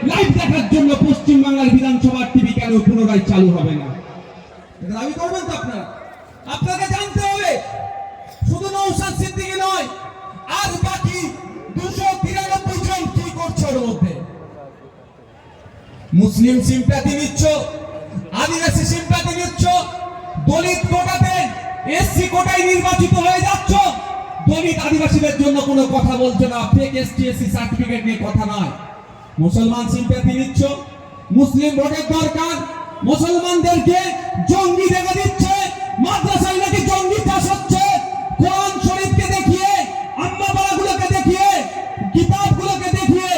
Live দেখার জন্য পশ্চিম বাংলার বিধানসভার টিভি কেন পুনরায় চালু হবে না? এটা দাবি করবেন তো আপনারা? আপনাকে জানতে হবে শুধু নওশাদ সিদ্দিকী নয়, আর বাকি 293 জন কি করছে ওর মধ্যে। মুসলিম সিম্প্যাথি নিচ্ছ, আদিবাসী সিম্প্যাথি নিচ্ছ, দলিত কোটাতে এসসি কোটায় নির্বাচিত হয়ে যাচ্ছ, দলিত আদিবাসীদের জন্য কোনো কথা বলছো না, ফেক এসটি এসসি সার্টিফিকেট নিয়ে কথা নয়। মুসলমান সিম্প্যাথি নিচ্ছ, মুসলিম ভোটের দরকার, মুসলমানদেরকে জঙ্গি দেখা দিচ্ছে, মাদ্রাসায় নাকি জঙ্গি চাষ হচ্ছে, কোরআন শরীফকে দেখিয়ে, আম্মা বাড়াগুলোকে দেখিয়ে, কিতাবগুলোকে দেখিয়ে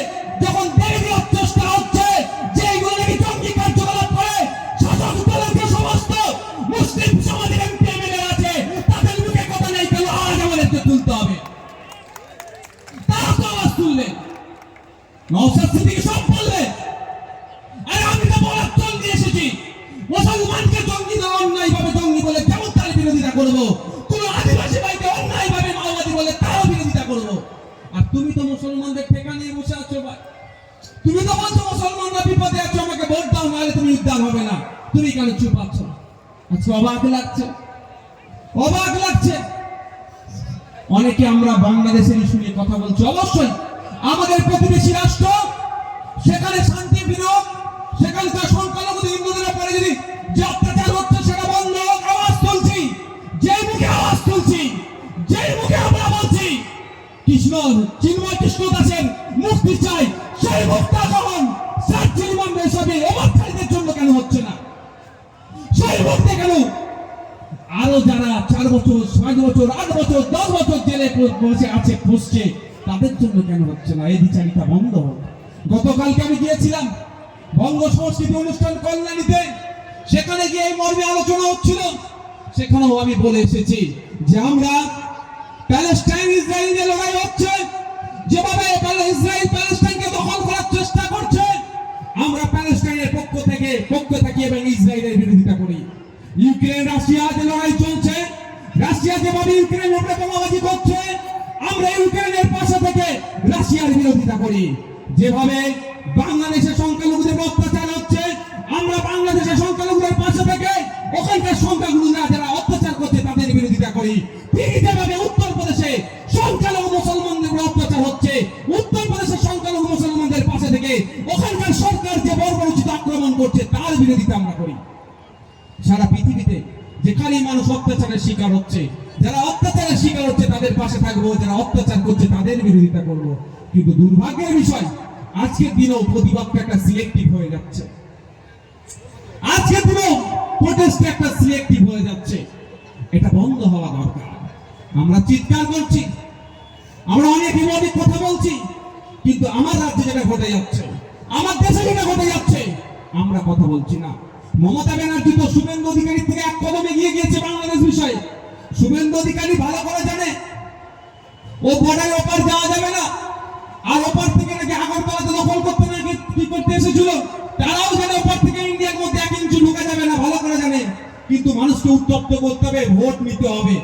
যখন দেখে দেওয়ার চেষ্টা হচ্ছে যে এইগুলো নাকি জঙ্গি কার্যকলাপ করে, শাসক দলের যে সমস্ত মুসলিম সমাজের এমপি এমএলএ আছে তাদের মুখে কথা নেই, কেন আজ আমাদেরকে তুলতে হবে? তারা তো আওয়াজ তুললে, নওশাদ সিদ্দিকী সব বললে, আরে আমি তো বলার জন্য দিয়ে এসেছি, মুসলমানকে জঙ্গি না অন্যায় ভাবে জঙ্গি বলে কেমন তার বিরোধিতা করবো? কোন আদিবাসী ভাইকে অন্যায় ভাবে মাওবাদী বলে তারও বিরোধিতা করবো? আর তুমি তো মুসলমানদের ঠেকা নিয়ে বসে আছো ভাই, তুমি তো বলছো মুসলমানরা বিপদে আছো, আমাকে ভোট দাও নাহলে তুমি উদ্ধার হবে না, তুমি কেন চুপ আছো? আচ্ছা, অবাক লাগছে, অবাক লাগছে। অনেকে আমরা বাংলাদেশের ইস্যু নিয়ে কথা বলছি, অবশ্যই আমাদের প্রতিবেশী রাষ্ট্র, সেখানে শান্তি বিরোধ, সেখানকার সংখ্যালঘু হিন্দুদের উপরে যদি যে অত্যাচার হচ্ছে সেটা বন্ধ হোক, আওয়াজ তুলছি, যে মুখে আওয়াজ তুলছি, যে মুখে আমরা বলছি কৃষ্ণ চিন্ময় কৃষ্ণ দাসের মুক্তি চাই, সেই মুক্তা যখন সার্জিল মামলা হিসাবে অবাককারীদের জন্য কেন হচ্ছে না? সেই মুক্তি কেন আরো যারা 4 বছর 6 বছর 8 বছর 10 বছর জেলে বসে আছে ফুসছে তাদের জন্য কেন হচ্ছে না? এই বিচারিতা বন্ধ হোক। গতকালকে আমি গিয়েছিলাম বঙ্গ সংস্কৃতি অনুষ্ঠান কল্যাণীতে, সেখানে গিয়ে এই মর্মে আলোচনা হচ্ছিল, সেখানেও আমি বলে এসেছি যে আমরা প্যালেস্টাইন ইসরায়েল নিয়ে লড়াই হচ্ছে, যেভাবে ইসরায়েল প্যালেস্টাইনকে দখল করার চেষ্টা করছে, আমরা প্যালেস্টাইনের পক্ষ থাকি এবং ইসরায়েলের বিরোধিতা করি। ইউক্রেন রাশিয়া যে লড়াই চলছে, রাশিয়া যেভাবে ইউক্রেনের উপরে বোমাবাজি করছে, আমরা ইউক্রেনের পাশে থেকে রাশিয়ার বিরোধিতা করি। যেভাবে বাংলাদেশের সংখ্যালঘুদের অত্যাচার হচ্ছে, আমরা বাংলাদেশের সংখ্যালঘুদের পাশে থেকে ওখানকার সংখ্যালঘুরা যারা অত্যাচার করছে তাদের বিরোধিতা করি। ঠিক যেভাবে উত্তরপ্রদেশে সংখ্যালঘু মুসলমানদের উপর অত্যাচার হচ্ছে, উত্তরপ্রদেশের সংখ্যালঘু মুসলমানদের পাশে থেকে ওখানকার সরকার যে বর্বরোচিত আক্রমণ করছে তার বিরোধিতা আমরা করি। সারা পৃথিবীতে যেখানে মানুষ অত্যাচারের শিকার হচ্ছে, যারা অত্যাচারের শিকার হচ্ছে তাদের পাশে থাকবো, যারা অত্যাচার করছে তাদের বিরোধিতা করব। কিন্তু দুর্ভাগ্যের বিষয়, আজকের দিনেও প্রতিবাদটা একটা সিলেক্টিভ হয়ে যাচ্ছে, আজকের দিনেও প্রোটেস্ট একটা সিলেক্টিভ হয়ে যাচ্ছে। এটা বন্ধ হওয়া দরকার। আমরা চিৎকার করছি, আমরা অনেক বিবাদিত কথা বলছি, কিন্তু আমার রাজ্যে যেটা ঘটে যাচ্ছে, আমার দেশে যেটা ঘটে যাচ্ছে, আমরা কথা বলছি না। মমতা ব্যানার্জি তো শুভেন্দু অধিকারী থেকে এক কদমে এগিয়ে গিয়েছে বাংলাদেশ বিষয়ে। শুভেন্দু অধিকারী ভালো করে জানে ও বর্ডারের ওপার যাওয়া যাবে না, আর ওপার থেকে নাকি আগরতলাতে দখল করতে নাকি কি করতে এসেছিল, তারাও জানে ওপার থেকে ইন্ডিয়ার মধ্যে 1 ইঞ্চি ঢোকা যাবে না, ভালো করে জানে। কিন্তু মানুষকে উত্তপ্ত করতে হবে, ভোট নিতে হবে।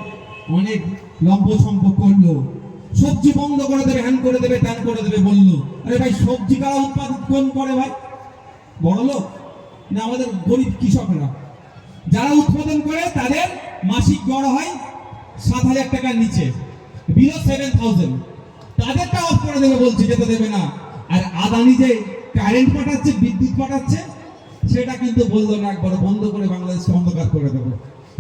অনেক লম্ব সম্পদ করলো, সবজি বন্ধ করে দেবে, হ্যান করে দেবে, ত্যান করে দেবে বললো। আরে ভাই, সবজি কারা উৎপাদন করে ভাই? বড় লোক না আমাদের গরিব কৃষকরা? যারা উৎপাদন করে তাদের মাসিক গড় হয় 7,000 টাকার নিচে, বিলো 7,000, তাদেরটা অফ করে দেবে বলছে, যেতে দেবে না। আর আদানি যে কারেন্ট পাঠাচ্ছে, বিদ্যুৎ পাঠাচ্ছে, সেটা কিন্তু বললো না একবার বন্ধ করে বাংলাদেশকে অন্ধকার করে দেবো।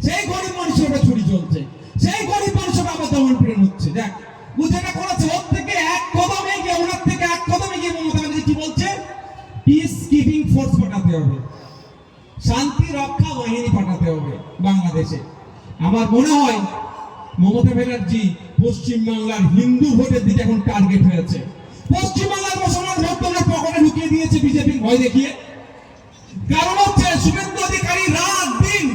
সেই গরিব মানুষের ওটা ছুরি চলছে, সেই গরিব মানুষের আবার দমন পীড়ন হচ্ছে। দেখ ও যেটা করেছে, ওর থেকে এক কদমে গিয়ে, ওনার থেকে এক কদমে গিয়ে মমতা ব্যানার্জি কি বলছে? পিস কিপিং ফোর্স পাঠাতে হবে, শান্তি রক্ষা বাহিনী পাঠাতে হবে বাংলাদেশে। আমার মনে হয় মমতা ব্যানার্জি পশ্চিমবাংলার হিন্দু ভোটের দিকে এখন টার্গেট হয়েছে। পশ্চিমবাংলার মুসলমান ভোটারদের পকেটে ঢুকিয়ে দিয়েছে বিজেপি ভয় দেখিয়ে। কারণ হচ্ছে শুভেন্দু অধিকারী রাত দিন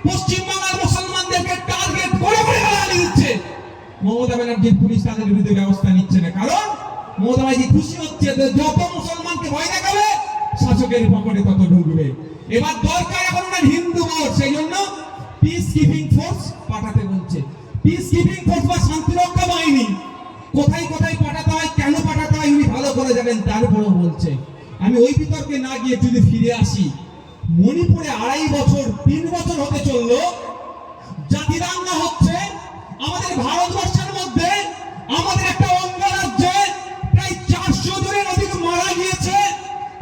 পশ্চিমবাংলার মুসলমানদেরকে টার্গেট করে করে গালি দিচ্ছে। মমতা ব্যানার্জির পুলিশ তাদের বিরুদ্ধে ব্যবস্থা নিচ্ছে না, কারণ মমতা ব্যানার্জি খুশি হচ্ছে যে যত মুসলমানকে ভয় দেখাবে শাসকের পকেটে তত ঢুকবে। এবার দরকার এখন হিন্দু ভোট, সেই জন্য পিস কিপিং ফোর্স পাঠাতে বলছে। পিস কিপিং ফোর্স বা শান্তিরক্ষা বাহিনী কোথায় কোথায় পাঠাতে হয়, কেন পাঠাতে হয় উনি ভালো করে জানেন, তারপরেও বলছে। আমি ওই বিতর্কে না গিয়ে যদি ফিরে আসি, মণিপুরে 2.5 বছর 3 বছর হতে চললো, জাতিদাঙ্গা হচ্ছে আমাদের ভারতবর্ষের মধ্যে, আমাদের একটা অঙ্গরাজ্যে প্রায় 400 জনের অধিক মারা গিয়েছে,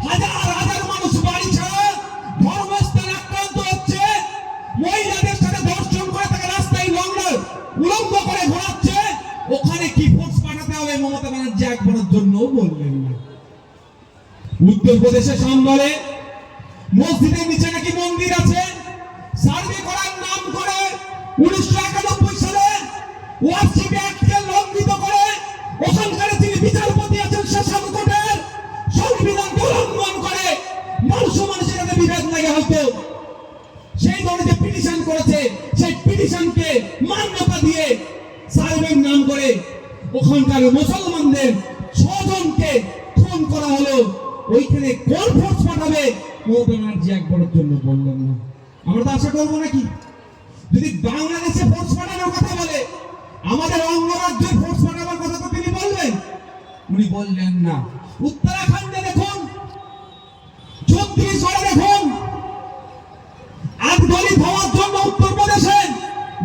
হাজার হাজার মানুষ বাড়ি ছাড়া ধর্মস্থান আক্রান্ত হচ্ছে, মহিলাদের সাথে ধর্ষণ করে তাকে রাস্তায় উলঙ্গ করে ঘোরাচ্ছে। ওখানে কি ফোর্স পাঠাতে হবে মমতা ব্যানার্জি একবারের জন্য বললেন না। উত্তরপ্রদেশে সাম্বলে মসজিদের নিচে নাকি মন্দির আছে, সার্ভে করার নাম করে 1991 সালে ওয়াকফ অ্যাক্টকে লঙ্ঘিত করে ওখানকার যিনি বিচারপতি আছেন সেশন কোর্টের সংবিধানকে উল্লঙ্ঘন করে মানুষের সাথে বিভেদ লেগে হতো, সেই ধরনের যে পিটিশন করেছে সেই পিটিশনকে মান্যতা দিয়ে সার্ভের নাম করে ওখানকার মুসলমানদের 6 জনকে খুন করা হলো। ওইখানে কোন ফোর্স পাঠাবে মমতা ব্যানার্জি একবারের জন্য বললেন না। আমরা তো আশা করবো নাকি যদি বাংলাদেশে ফোর্স পাঠানোর কথা বলে, আমাদের অঙ্গরাজ্যের ফোর্স পাঠানোর কথা তো তিনি বলবেন, উনি বললেন না। উত্তরাখণ্ডে দেখুন, ছত্তিশগড়ে দেখুন, দলিত হওয়ার জন্য উত্তরপ্রদেশে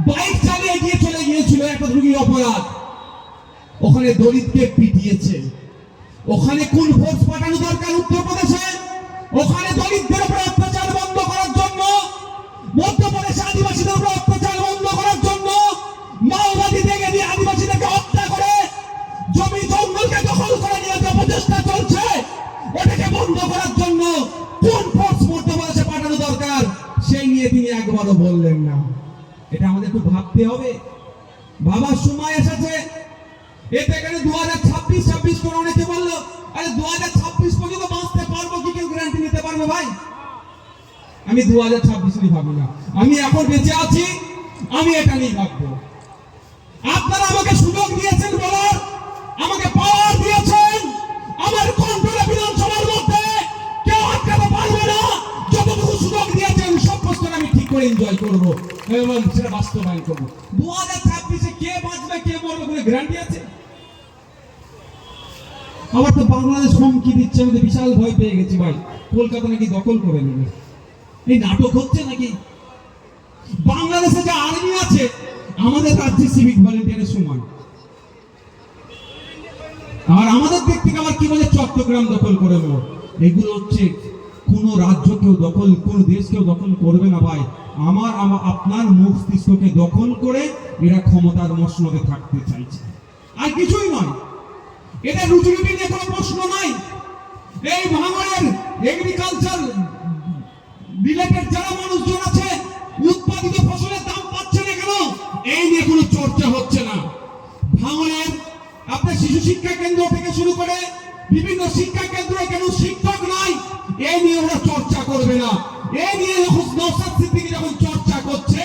বাইক চালিয়ে গিয়ে চলে গিয়েছিল একটা রোগীর অপরাধ, ওখানে দলিতকে পিটিয়েছে। ওখানে কোন ফোর্স পাঠানো দরকার উত্তরপ্রদেশে? ওখানে দলিতদের উপর অত্যাচার বন্ধ করার জন্য, মধ্যপ্রদেশে আদিবাসীদের উপর অত্যাচার বন্ধ করার জন্য, মাওবাদী থেকে দিয়ে আদিবাসীদেরকে হত্যা করে জমি জঙ্গলকে দখল করে নিয়ে যে প্রচেষ্টা চলছে, ওটাকে বন্ধ করার জন্য কোন ফোর্স মধ্যপ্রদেশে পাঠানো দরকার সেই নিয়ে তিনি একবারও বললেন না। এটা আমাদের একটু ভাবতে হবে, ভাবার সময় এসেছে। এতে এখানে 2026 করে অনেকে বললো, আরে 2026 পর্যন্ত বাঁচতে পারবো কি কেউ গ্যারান্টি নিতে পারবে ভাই? আমি 2026 নিয়ে ভাবি না, আমি এখন বেঁচে আছি, আমি এটা নিয়ে ভাববো। আপনারা আমাকে সুযোগ দিয়েছেন বলার, আমাকে পাওয়ার দিয়েছেন, আমার কন্ট্রোলে বিধানসভার মধ্যে কেউ আটকাতে পারবে না। যতটুকু সুযোগ দিয়েছেন সব প্রশ্ন আমি ঠিক করে এনজয় করবো এবং সেটা বাস্তবায়ন করবো। 2026-এ কে বাঁচবে কে মরবে কোনো গ্যারান্টি আছে? আবার তো বাংলাদেশ হুমকি দিচ্ছে, আমি বিশাল ভয় পেয়ে গেছি ভাই, কলকাতা নাকি দখল করে নেবে। এই নাটক হচ্ছে নাকি? বাংলাদেশে যে আর্মি আছে আমাদের রাজ্যে সিভিক ভলেন্টিয়ারের সমান, আর আমাদের দিক থেকে আবার কি বলে চট্টগ্রাম দখল করে নেব। এগুলো হচ্ছে কোন রাজ্য কেউ দখল, কোন দেশ কেউ দখল করবে না ভাই। আপনার মস্তিষ্ককে দখল করে এরা ক্ষমতার মসনদে থাকতে চাইছে, আর কিছুই নয়। এটা রুটি নিয়ে কোনো প্রশ্ন নাই। এই ভাঙড়ের এগ্রিকালচার রিলেটেড যারা মানুষজন আছে, উৎপাদিত ফসলের দাম পাচ্ছে না কেন, এই নিয়ে কোনো চর্চা হচ্ছে না। ভাঙড়ের আপনার শিশু শিক্ষা কেন্দ্র থেকে শুরু করে বিভিন্ন শিক্ষা কেন্দ্রে কেন শিক্ষক নাই, এই নিয়ে ওরা চর্চা করবে না। এই নিয়ে যখন নওশাদ সিদ্দিকী যখন চর্চা করছে,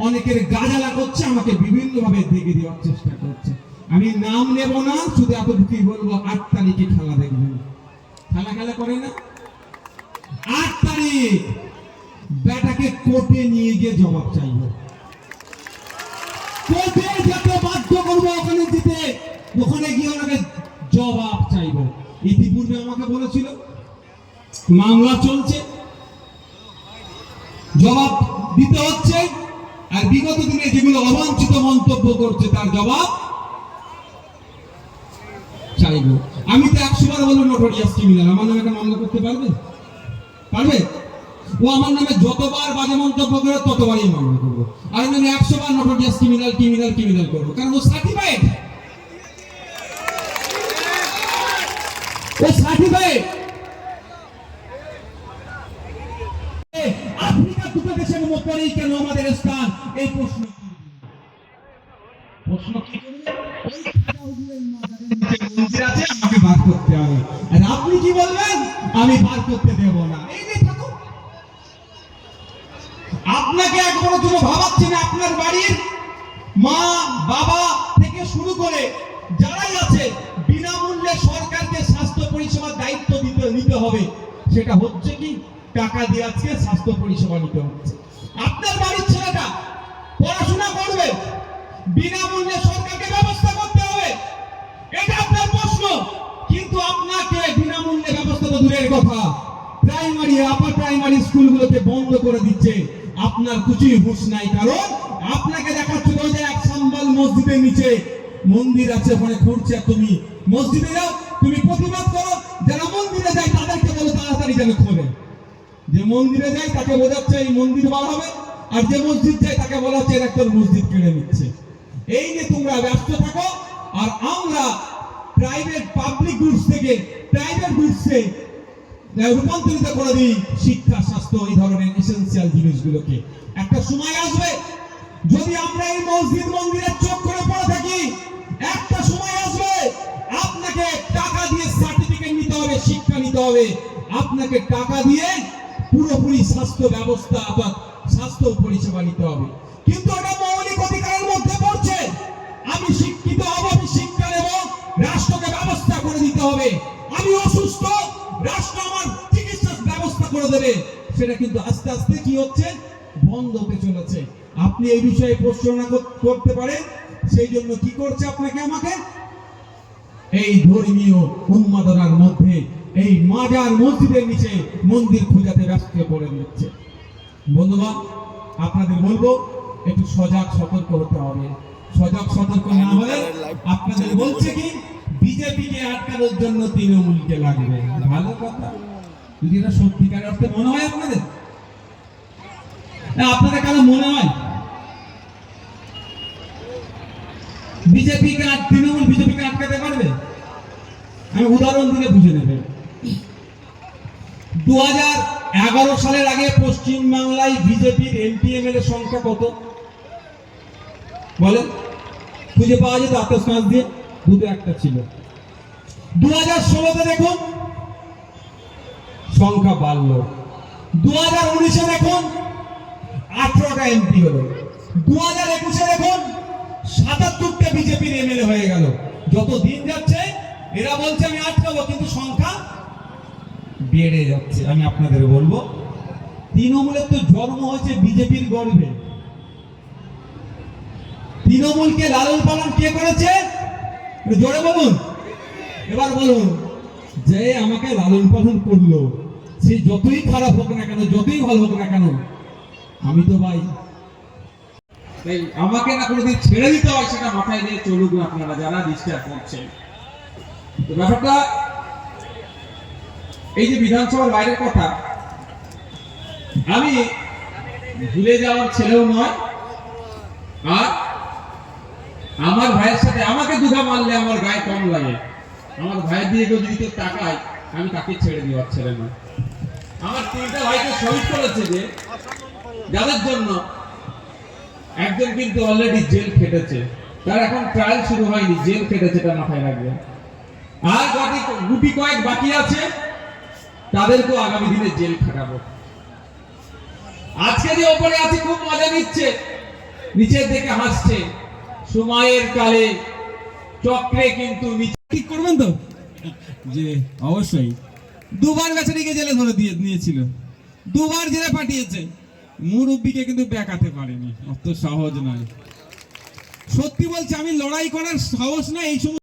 অনেকের গাজালা করছে, আমাকে বিভিন্ন ভাবে দেখে দেওয়ার চেষ্টা করছে। আমি নাম নেব না, শুধু এতটুকুই বলবো, 8 তারিখে খেলা দেখবেন। খেলা করে না, 8 তারিখ ব্যাটাকে কোর্টে নিয়ে গিয়ে জবাব চাইবো, কোর্টে যাতে বাধ্য করবো ওখানে দিতে, ওখানে গিয়ে ওনাকে জবাব চাইবো। ইতিপূর্বে আমাকে বলেছিল মামলা চলছে, জবাব দিতে হচ্ছে, আর বিগত দিনে যেগুলো অবাঞ্ছিত মন্তব্য করছে তার জবাব চাইবো। আমি তো 100 বার বলবো নোটোরিয়াস ক্রিমিনাল, আমার নামে একটা মামলা করতে পারবে? ও আমার নামে যতবার বাজে মন্তব্য করে ততবারই মামলা করবো, আর আমি 100 বার নোটোরিয়াস ক্রিমিনাল করবো, কারণ ও সার্টিফাইড। আফ্রিকার দুটো দেশের মধ্যেই কেন আমাদের স্থান? এই প্রশ্ন কি করবে? আমাকে বার করতে হবে, আর আপনি কি বলবেন? আমি বার করতে দেব না। এই যে থাকুন, আপনাকে একবারও জন্য ভাবাচ্ছি না, আপনার বাড়ির মা বাবা থেকে শুরু করে যারাই আছে বিনামূল্যে সরকারকে স্বাস্থ্য পরিষেবার দায়িত্ব নিতে হবে। সেটা হচ্ছে কি? টাকা দিয়ে আজকে স্বাস্থ্য পরিষেবা নিতে হচ্ছে। আপনার বাড়ির ছেলেটা পড়াশোনা করবে, বিনামূল্যে সরকারকে ব্যবস্থা করতে হবে, এটা আপনার প্রশ্ন। কিন্তু আপনাকে বিনামূল্যে ব্যবস্থা তো দূরের কথা, প্রাইমারি আপার প্রাইমারি স্কুলগুলোকে বন্ধ করে দিচ্ছে। আপনার কিছুই হুঁশ নাই, কারণ আপনাকে দেখাচ্ছিল যে এক সাম্বাল মসজিদের নিচে মন্দির আছে, ওখানে ঘুরছে। তুমি মসজিদে যাও, তুমি প্রতিবাদ করো, যারা মন্দিরে যায় তাদেরকে বলো তাড়াতাড়ি যেন খোলে। যে মন্দিরে যায় তাকে বোঝাচ্ছে এই মন্দির বাড়াবে, আর যে মসজিদ যায় তাকে বলা হচ্ছে একটা মসজিদ কেড়ে নিচ্ছে। এই যে তোমরা ব্যস্ত থাকো, আর আমরা প্রাইভেট পাবলিক গুডস থেকে প্রাইভেট গুডসে রূপান্তরিত করে দিই শিক্ষা, স্বাস্থ্য, এই ধরনের এসেনশিয়াল জিনিসগুলোকে। একটা সময় আসবে যদি আমরা এই মসজিদ মন্দিরের চোখ করে পড়ে থাকি, একটা সময় আসবে আপনাকে টাকা দিয়ে সার্টিফিকেট নিতে হবে, শিক্ষা নিতে হবে, আপনাকে টাকা দিয়ে পুরোপুরি স্বাস্থ্য ব্যবস্থা অর্থাৎ স্বাস্থ্য পরিষেবা নিতে হবে। কিন্তু এটা মৌলিক অধিকারের মধ্যে পড়ছে। আমি শিক্ষিত হব, আমি শিক্ষা নেব, রাষ্ট্রকে ব্যবস্থা করে দিতে হবে। আমি অসুস্থ, রাষ্ট্র আমার চিকিৎসার ব্যবস্থা করে দেবে। সেটা কিন্তু আস্তে আস্তে কি হচ্ছে, বন্ধ হতে চলেছে। আপনি এই বিষয়ে প্রশ্ন করতে পারেন, সেই জন্য কি করছে আপনাকে আমাকে এই ধর্মীয় উন্মাদনার মধ্যে এই মাজার মসজিদের নিচে মন্দির খোঁজাতে ব্যস্ত করে দিচ্ছে। বন্ধুগণ, আপনাদের বলবো একটু সজাগ সতর্ক হতে হবে। সজাগ সতর্ক না হলে আপনাদের বলছে কি বিজেপিকে আটকানোর জন্য তৃণমূলকে লাগবে। ভালো কথা, যদি এটা সত্যিকার অর্থে মনে হয় আপনাদের, আপনাদের কেন মনে হয় বিজেপিকে আর তৃণমূল বিজেপিকে আটকাতে পারবে? আমি উদাহরণ দিলে বুঝে নেবে। 2011 সালের আগে পশ্চিম বাংলায় বিজেপির এমপি এমএলএ সংখ্যা কত বলেন? খুঁজে পাওয়া যেত আতস মাস দিয়ে, দুটো একটা ছিল। 2016-তে দেখুন সংখ্যা বাড়লো। 2019-এ দেখুন 18টা এমপি হলো। 2021-এ দেখুন 77টা বিজেপির এমএলএ হয়ে গেল। যত দিন যাচ্ছে এরা বলছে আমি আটকাবো, কিন্তু সংখ্যা বেড়ে যাচ্ছে। আমি আপনাদের বলবো তৃণমূলের তো জন্ম হয়েছে বিজেপির গর্বে। তৃণমূলকে লালন পালন কে করেছে? জোরে বলুন, এবার বলুন। যে আমাকে লালন পালন করলো, সে যতই খারাপ হোক না কেন, যতই ভালো হোক না কেন, আমি তো ভাই আমাকে না কোনোদিন ছেড়ে দিতে হয়, সেটা মাথায় দিয়ে চলুক আপনারা যারা ডিস্টার্ব করছেন। তো ব্যাপারটা এই যে বিধানসভার বাইরের কথা, আমি ভুলে যাওয়ার ছেলেও নয়, আর আমার ভাইয়ের সাথে আমাকে দুধা মারলে আমার গায়ে কম লাগে। আমার ভাইয়ের দিয়ে যদি কেউ টাকায়, আমি তাকে ছেড়ে দেওয়ার ছেলে নয়। আমার 3টা ভাইকে শহীদ করেছে যে, যাদের জন্য একজন কিন্তু অলরেডি জেল খেটেছে, তার এখন ট্রায়াল শুরু হয়নি, জেল খেটেছে, এটা মাথায় রাখবেন। আর গুটি কয়েক বাকি আছে, তাদেরকেও আগামী দিনে জেল খাটাবো। আজকে যে ওপরে আছে খুব মজা নিচ্ছে, নিচের দিকে হাসছে। সময়ের কালে চক্রে কিন্তু ঠিক করবেন তো, যে অবশ্যই দুবার বেচারিকে জেলে ধরে দিয়ে নিয়েছিল, দুবার জেলে পাঠিয়েছে। মুরব্বীকে কিন্তু বেকাতে পারেনি, অত সহজ নয়। সত্যি বলছে, আমি লড়াই করার সাহস না এই সময়।